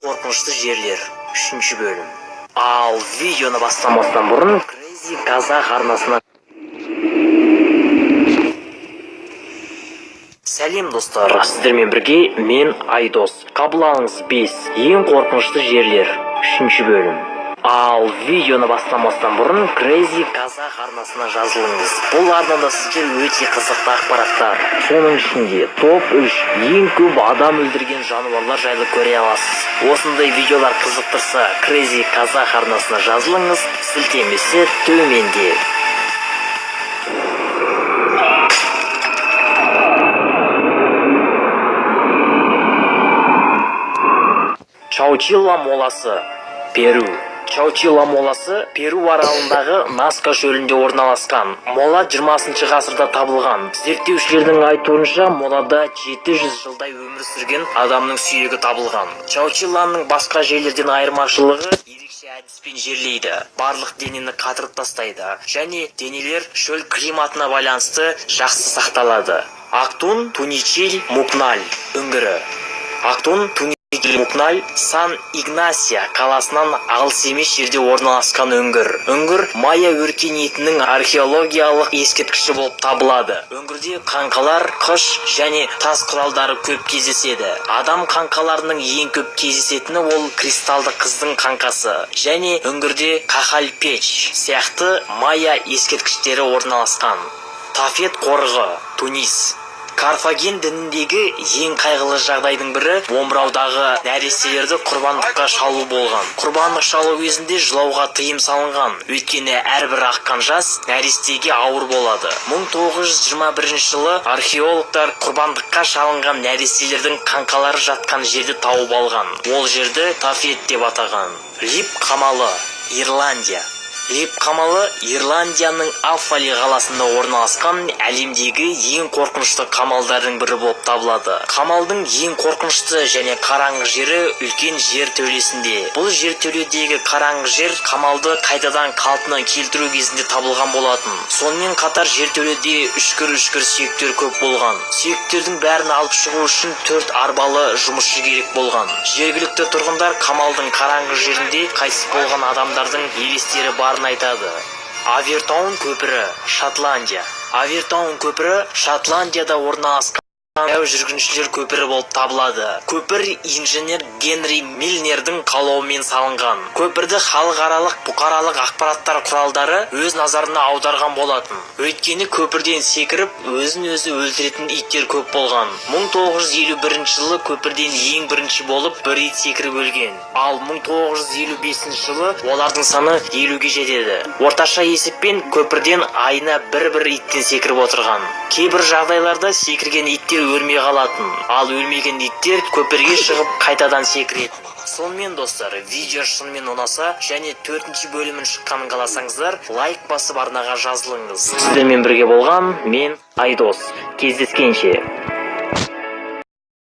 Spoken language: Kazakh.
Korkunçlu Yerler 3. bölüm. Al videonu başlamasından burun Crazy Kazakh arnasına. Сәлем достар, сіздермен бірге мен Айдос. Қабыл алыңыз, біз ең қорқынышты жерлер 3. бөлім. Ал видеоны бастамастан бұрын Crazy Kazakh арнасына жазылыңыз. Бұл арнада сіздер өте қызықты ақпараттар, соның ішінде топ 3 ең көп адам өлтірген жануарлар жайлы көре аласыз. Осындай видеолар қызықтырса, Crazy Kazakh арнасына жазылыңыз, сілтемесі төменде. Чаучилла моласы, Перу. Чаучилла моласы Перу аралындағы Наска шөлінде орналасқан. Мола 20 ғасырда табылған. Зерттеушілердің айтуынша, молада 700 жылдай өмір сүрген адамның сүйегі табылған. Чаучилланың басқа жерлерден айырмашылығы ерекше әдіспен жерлейді. Барлық денені қатырып тастайды. Және денелер шөл климатына байланысты жақсы сақталады. Актун Туничиль Мукналь үңгірі. Актун Мукналь Сан-Игнасия қаласынан алыс емес жерде орналасқан үңгір. Үңгір майя өркениетінің археологиялық ескерткіші болып табылады. Үңгірде қаңқалар, қыш және тас құралдары көп кездеседі. Адам қаңқаларының ең көп кездесетіні ол кристалды қыздың қаңқасы. Және үңгірде Кахаль печ сияқты майя ескерткіштері орналасқан. Тафет қорығы, Тунис. Карфаген дініндегі ең қайғылы жағдайдың бірі омыраудағы нәрестелерді құрбандыққа шалу болған. Құрбандық шалу кезінде жылауға тыйым салынған. Өйткені әрбір аққан жас нәрестеге ауыр болады. 1921 жылы археологтар құрбандыққа шалынған нәрестелердің қаңқалары жатқан жерді тауып алған. Ол жерді Тафет деп атаған. Лип қамалы, Ирландия. Лип қамалы Ирландияның Аффали қаласында орналасқан әлемдегі ең қорқынышты қамалдардың бірі болып табылады. Қамалдың ең қорқынышты және қараңғы жері үлкен жер төлесінде. Бұл жер төледегі қараңғы жер қамалды қайтадан қалпына келтіру кезінде табылған болатын. Сонымен қатар жер төледе үшкір сүйектер көп болған. Сүйектердің бәрін алып шығу үшін 4 арбалы жұмысшы керек болған. Жергілікті тұрғындар қамалдың қараңғы жерінде қайтыс болған адамдардың елестері бар айтады. Авертаун көпірі, Шотландия. Авертаун көпірі Шотландияда орналасқан жүргіншілер көпірі болып табылады. Көпір инженер Генри Милнердің қалауымен салынған. Көпірді халықаралық бұқаралық ақпараттар құралдары өз назарына аударған болатын. Өйткені көпірден секіріп, өзін-өзі өлтіретін иттер көп болған. 1951 жылы көпірден ең бірінші болып бір ит секіріп өлген. Ал 1955 жылы олардың саны 50-ге жетеді. Орташа есеппен көпірден айына бір иттен секіріп отырған. Кейбір жағдайларда секірген иттер өлмей қалатын, ал өлмеген иттер көпірге шығып қайтадан секіретін. Сонымен достар, видео шынымен ұнаса және 4-ші бөлімін шыққанын қаласаңыздар, лайк басып арнаға жазылыңыз. Сіздермен бірге болған мен Айдос. Кездескенше.